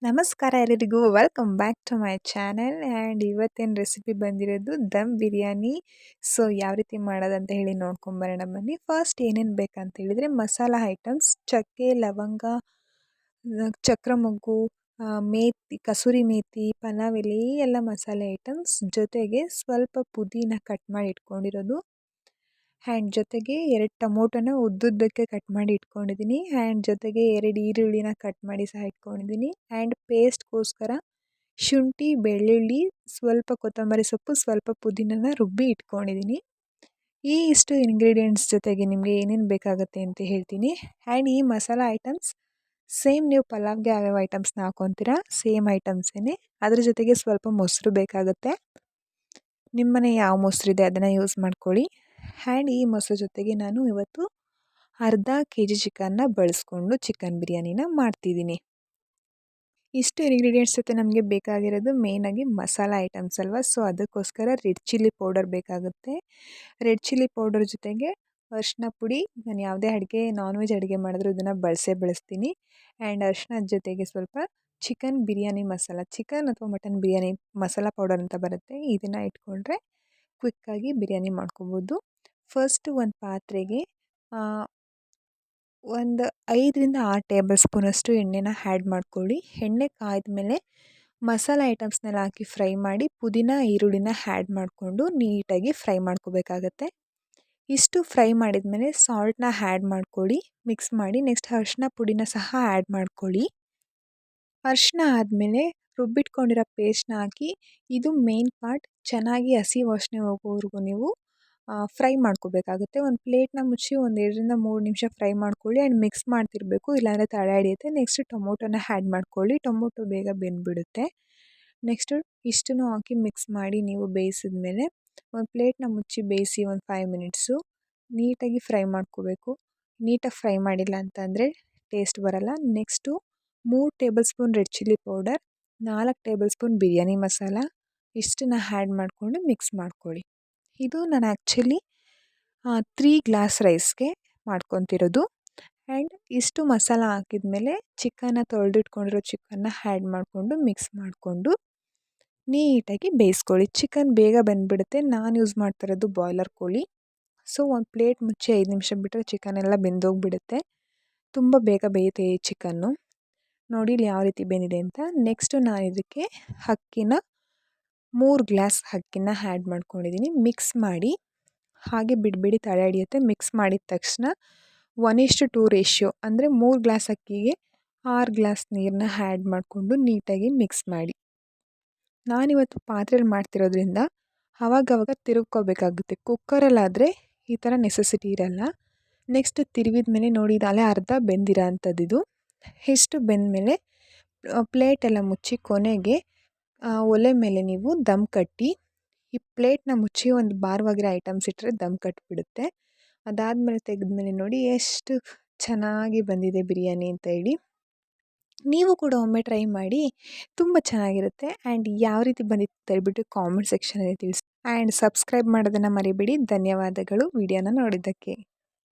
ನಮಸ್ಕಾರ ಎಲ್ಲರಿಗೂ welcome back to my channel and ಇವತ್ತಿನ ರೆಸಿಪಿ ಬಂದಿರೋದು ದಮ್ ಬಿರಿಯಾನಿ. ಸೊ ಯಾವ ರೀತಿ ಮಾಡೋದಂತ ಹೇಳಿ ನೋಡ್ಕೊಂಬರೋಣ ಬನ್ನಿ. ಫಸ್ಟ್ ಏನೇನು ಬೇಕಂತ ಹೇಳಿದರೆ ಮಸಾಲ ಐಟಮ್ಸ್ ಚಕ್ಕೆ ಲವಂಗ ಚಕ್ರಮೊಗ್ಗು ಮೇಥಿ ಕಸೂರಿ ಮೇಥಿ ಪಲಾವ್ ಎಲೆ ಎಲ್ಲ ಮಸಾಲೆ ಐಟಮ್ಸ್ ಜೊತೆಗೆ ಸ್ವಲ್ಪ ಪುದೀನ ಕಟ್ ಮಾಡಿ ಇಟ್ಕೊಂಡಿರೋದು ಆ್ಯಂಡ್ ಜೊತೆಗೆ 2 ಟೊಮೊಟೊನ ಉದ್ದುದ್ದಕ್ಕೆ ಕಟ್ ಮಾಡಿ ಇಟ್ಕೊಂಡಿದ್ದೀನಿ ಆ್ಯಂಡ್ ಜೊತೆಗೆ 2 ಈರುಳ್ಳಿನ ಕಟ್ ಮಾಡಿ ಸಹ ಇಟ್ಕೊಂಡಿದ್ದೀನಿ ಆ್ಯಂಡ್ ಪೇಸ್ಟ್ಗೋಸ್ಕರ ಶುಂಠಿ ಬೆಳ್ಳುಳ್ಳಿ ಸ್ವಲ್ಪ ಕೊತ್ತಂಬರಿ ಸೊಪ್ಪು ಸ್ವಲ್ಪ ಪುದೀನನ ರುಬ್ಬಿ ಇಟ್ಕೊಂಡಿದ್ದೀನಿ. ಈ ಇಷ್ಟು ಇಂಗ್ರೀಡಿಯೆಂಟ್ಸ್ ಜೊತೆಗೆ ನಿಮಗೆ ಏನೇನು ಬೇಕಾಗುತ್ತೆ ಅಂತ ಹೇಳ್ತೀನಿ. ಆ್ಯಂಡ್ ಈ ಮಸಾಲ ಐಟಮ್ಸ್ ಸೇಮ್ ನೀವು ಪಲಾವ್ಗೆ ಯಾವ್ಯಾವ ಐಟಮ್ಸ್ನ ಹಾಕೊತೀರಾ ಸೇಮ್ ಐಟಮ್ಸೇ. ಅದ್ರ ಜೊತೆಗೆ ಸ್ವಲ್ಪ ಮೊಸರು ಬೇಕಾಗುತ್ತೆ. ನಿಮ್ಮನೆ ಯಾವ ಮೊಸರಿದೆ ಅದನ್ನು ಯೂಸ್ ಮಾಡ್ಕೊಳ್ಳಿ. ಆ್ಯಂಡ್ ಈ ಮೊಸರು ಜೊತೆಗೆ ನಾನು ಇವತ್ತು ಅರ್ಧ kg ಚಿಕನ್ನ ಬಳಸ್ಕೊಂಡು ಚಿಕನ್ ಬಿರಿಯಾನಿನ ಮಾಡ್ತಿದ್ದೀನಿ. ಇಷ್ಟು ಇಂಗ್ರೀಡಿಯೆಂಟ್ಸ್ ಜೊತೆ ನಮಗೆ ಬೇಕಾಗಿರೋದು ಮೇಯ್ನಾಗಿ ಮಸಾಲ ಐಟಮ್ಸ್ ಅಲ್ವಾ. ಸೊ ಅದಕ್ಕೋಸ್ಕರ ರೆಡ್ ಚಿಲ್ಲಿ ಪೌಡರ್ ಬೇಕಾಗುತ್ತೆ. ರೆಡ್ ಚಿಲ್ಲಿ ಪೌಡರ್ ಜೊತೆಗೆ ಅರಿಶಿನ ಪುಡಿ, ನಾನು ಯಾವುದೇ ಅಡುಗೆ ನಾನ್ ವೆಜ್ ಅಡುಗೆ ಮಾಡಿದ್ರು ಇದನ್ನು ಬಳಸ್ತೀನಿ. ಆ್ಯಂಡ್ ಅರಿಶಿನದ ಜೊತೆಗೆ ಸ್ವಲ್ಪ ಚಿಕನ್ ಬಿರಿಯಾನಿ ಮಸಾಲ, ಚಿಕನ್ ಅಥವಾ ಮಟನ್ ಬಿರಿಯಾನಿ ಮಸಾಲ ಪೌಡರ್ ಅಂತ ಬರುತ್ತೆ, ಇದನ್ನು ಇಟ್ಕೊಂಡ್ರೆ ಕ್ವಿಕ್ಕಾಗಿ ಬಿರಿಯಾನಿ ಮಾಡ್ಕೊಬೋದು. ಫಸ್ಟು ಒಂದು ಪಾತ್ರೆಗೆ ಒಂದು 5-6 ಟೇಬಲ್ ಸ್ಪೂನಷ್ಟು ಎಣ್ಣೆನ ಆ್ಯಡ್ ಮಾಡ್ಕೊಳ್ಳಿ. ಎಣ್ಣೆ ಕಾಯ್ದಮೇಲೆ ಮಸಾಲ ಐಟಮ್ಸ್ನೆಲ್ಲ ಹಾಕಿ ಫ್ರೈ ಮಾಡಿ ಪುದೀನ ಈರುಳ್ಳಿನ ಆ್ಯಡ್ ಮಾಡಿಕೊಂಡು ನೀಟಾಗಿ ಫ್ರೈ ಮಾಡ್ಕೋಬೇಕಾಗತ್ತೆ. ಇಷ್ಟು ಫ್ರೈ ಮಾಡಿದ್ಮೇಲೆ ಸಾಲ್ಟ್ನ ಆ್ಯಡ್ ಮಾಡ್ಕೊಳ್ಳಿ, ಮಿಕ್ಸ್ ಮಾಡಿ. ನೆಕ್ಸ್ಟ್ ಅರಿಶಿನ ಪುಡಿನ ಸಹ ಆ್ಯಡ್ ಮಾಡ್ಕೊಳ್ಳಿ. ಅರಿಶಿನ ಆದಮೇಲೆ ರುಬ್ಬಿಟ್ಕೊಂಡಿರೋ ಪೇಸ್ಟ್ನ ಹಾಕಿ, ಇದು ಮೇನ್ ಪಾರ್ಟ್, ಚೆನ್ನಾಗಿ ಹಸಿ ವಾಸನೆ ಹೋಗೋವರೆಗೂ ನೀವು ಫ್ರೈ ಮಾಡ್ಕೋಬೇಕಾಗುತ್ತೆ. ಒಂದು ಪ್ಲೇಟ್ನ ಮುಚ್ಚಿ ಒಂದು 2-3 ನಿಮಿಷ ಫ್ರೈ ಮಾಡ್ಕೊಳ್ಳಿ ಆ್ಯಂಡ್ ಮಿಕ್ಸ್ ಮಾಡ್ತಿರಬೇಕು, ಇಲ್ಲಾಂದರೆ ತಳ ಹಿಡಿಯುತ್ತೆ. ನೆಕ್ಸ್ಟ್ ಟೊಮೊಟೊನ ಆ್ಯಡ್ ಮಾಡ್ಕೊಳ್ಳಿ, ಟೊಮೊಟೊ ಬೇಗ ಬೆಂದ್ಬಿಡುತ್ತೆ. ನೆಕ್ಸ್ಟು ಇಷ್ಟನ್ನು ಹಾಕಿ ಮಿಕ್ಸ್ ಮಾಡಿ ನೀವು ಬೇಯಿಸಿದ್ಮೇಲೆ ಒಂದು ಪ್ಲೇಟ್ನ ಮುಚ್ಚಿ ಬೇಯಿಸಿ ಒಂದು 5 ಮಿನಿಟ್ಸು ನೀಟಾಗಿ ಫ್ರೈ ಮಾಡ್ಕೋಬೇಕು. ನೀಟಾಗಿ ಫ್ರೈ ಮಾಡಿಲ್ಲ ಅಂತಂದರೆ ಟೇಸ್ಟ್ ಬರಲ್ಲ. Next 3 table spoon red chilli powder, 4 table spoon biryani masala ಇಷ್ಟನ್ನು ಆ್ಯಡ್ ಮಾಡಿಕೊಂಡು ಮಿಕ್ಸ್ ಮಾಡ್ಕೊಳ್ಳಿ. ಇದು ನಾನು ಆ್ಯಕ್ಚುಲಿ 3 ಗ್ಲಾಸ್ ರೈಸ್ಗೆ ಮಾಡ್ಕೊತಿರೋದು. ಆ್ಯಂಡ್ ಇಷ್ಟು ಮಸಾಲ ಹಾಕಿದ್ಮೇಲೆ ಚಿಕನ್ನ ತೊಳೆದಿಟ್ಕೊಂಡಿರೋ ಚಿಕನ್ನ ಆ್ಯಡ್ ಮಾಡಿಕೊಂಡು ಮಿಕ್ಸ್ ಮಾಡಿಕೊಂಡು ನೀಟಾಗಿ ಬೇಯಿಸ್ಕೊಳ್ಳಿ. ಚಿಕನ್ ಬೇಗ ಬೆಂದ್ಬಿಡುತ್ತೆ. ನಾನು ಯೂಸ್ ಮಾಡ್ತಿರೋದು ಬಾಯ್ಲರ್ ಕೋಳಿ. ಸೊ ಒಂದು ಪ್ಲೇಟ್ ಮುಚ್ಚಿ 5 ನಿಮಿಷ ಬಿಟ್ಟರೆ ಚಿಕನ್ ಎಲ್ಲ ಬೆಂದೋಗ್ಬಿಡುತ್ತೆ. ತುಂಬ ಬೇಗ ಬೇಯುತ್ತೆ ಈ ಚಿಕನ್ನು. ನೋಡಿ ಇಲ್ಲಿ ಯಾವ ರೀತಿ ಬೆಂದಿದೆ ಅಂತ. ನೆಕ್ಸ್ಟು ನಾನು ಇದಕ್ಕೆ ಅಕ್ಕಿನ 3 ಗ್ಲಾಸ್ ಅಕ್ಕಿನ ಆ್ಯಡ್ ಮಾಡ್ಕೊಂಡಿದ್ದೀನಿ. ಮಿಕ್ಸ್ ಮಾಡಿ ಹಾಗೆ ಬಿಡಬೇಡಿ, ತಳ ಹಿಡಿಯುತ್ತೆ. ಮಿಕ್ಸ್ ಮಾಡಿದ ತಕ್ಷಣ 1:2 ರೇಷ್ಯೋ ಅಂದರೆ 3 ಗ್ಲಾಸ್ ಅಕ್ಕಿಗೆ 6 ಗ್ಲಾಸ್ ನೀರನ್ನ ಆ್ಯಡ್ ಮಾಡಿಕೊಂಡು ನೀಟಾಗಿ ಮಿಕ್ಸ್ ಮಾಡಿ. ನಾನಿವತ್ತು ಪಾತ್ರೆಯಲ್ಲಿ ಮಾಡ್ತಿರೋದ್ರಿಂದ ಆವಾಗವಾಗ ತಿರುಗ್ಕೋಬೇಕಾಗುತ್ತೆ. ಕುಕ್ಕರಲ್ಲಾದರೆ ಈ ಥರ ನೆಸೆಸಿಟಿ ಇರಲ್ಲ. ನೆಕ್ಸ್ಟ್ ತಿರುವಿದ ಮೇಲೆ ನೋಡಿ ಇದಲ್ಲೇ ಅರ್ಧ ಬೆಂದಿರೋ ಅಂಥದ್ದಿದು. ಇಷ್ಟು ಬೆಂದಮೇಲೆ ಪ್ಲೇಟೆಲ್ಲ ಮುಚ್ಚಿ ಕೊನೆಗೆ ಒಲೆ ಮೇಲೆ ನೀವು ದಮ್ ಕಟ್ಟಿ. ಈ ಪ್ಲೇಟ್ನ ಮುಚ್ಚಿ ಒಂದು ಭಾರವಾಗಿರೋ ಐಟಮ್ಸ್ ಇಟ್ಟರೆ ದಮ್ ಕಟ್ಟಿಬಿಡುತ್ತೆ. ಅದಾದಮೇಲೆ ತೆಗೆದ್ಮೇಲೆ ನೋಡಿ ಎಷ್ಟು ಚೆನ್ನಾಗಿ ಬಂದಿದೆ ಬಿರಿಯಾನಿ ಅಂತ ಹೇಳಿ. ನೀವು ಕೂಡ ಒಮ್ಮೆ ಟ್ರೈ ಮಾಡಿ, ತುಂಬ ಚೆನ್ನಾಗಿರುತ್ತೆ. ಆ್ಯಂಡ್ ಯಾವ ರೀತಿ ಬಂದಿತ್ತು ಅಂತ ಹೇಳ್ಬಿಟ್ಟು ಕಾಮೆಂಟ್ ಸೆಕ್ಷನಲ್ಲಿ ತಿಳಿಸಿ. ಆ್ಯಂಡ್ ಸಬ್ಸ್ಕ್ರೈಬ್ ಮಾಡೋದನ್ನು ಮರಿಬೇಡಿ. ಧನ್ಯವಾದಗಳು ವಿಡಿಯೋನ ನೋಡಿದ್ದಕ್ಕೆ.